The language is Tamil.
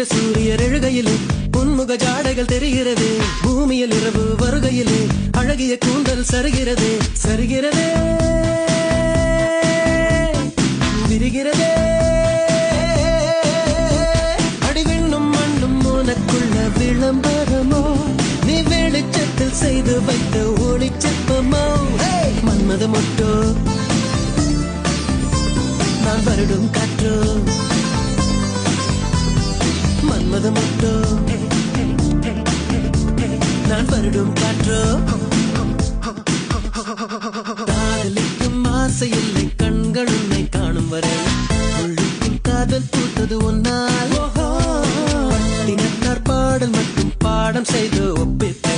உதிக்கிற சூரியர் எழுகையிலே உன்முக ஜாடைகள் தெரிகிறது. பூமியில் இரவு வருகையிலே அழகிய கூந்தல் சருகிறதே சருகிறதே விரிகிறதே. அடிவிண்ணும் மண்ணும் உனக்குள்ள விளம்பரமோ, நீ வெளிச்சத்தில் செய்து வைத்த ஒளிச்சப்பமோ. மன்மத மொட்டோ நான் வருடும் காற்றோ, மன்மத மொட்டோ நான் வருடும் காற்றோ. காதலிக்கும் ஆசை இல்லை கண்கள் உன்னை காணும் வரை, உள்ளுக்குள் காதல் பூத்தது ஒன்னால். தினத்தார் பாடல் மட்டும் பாடம் செய்து ஒப்பித்த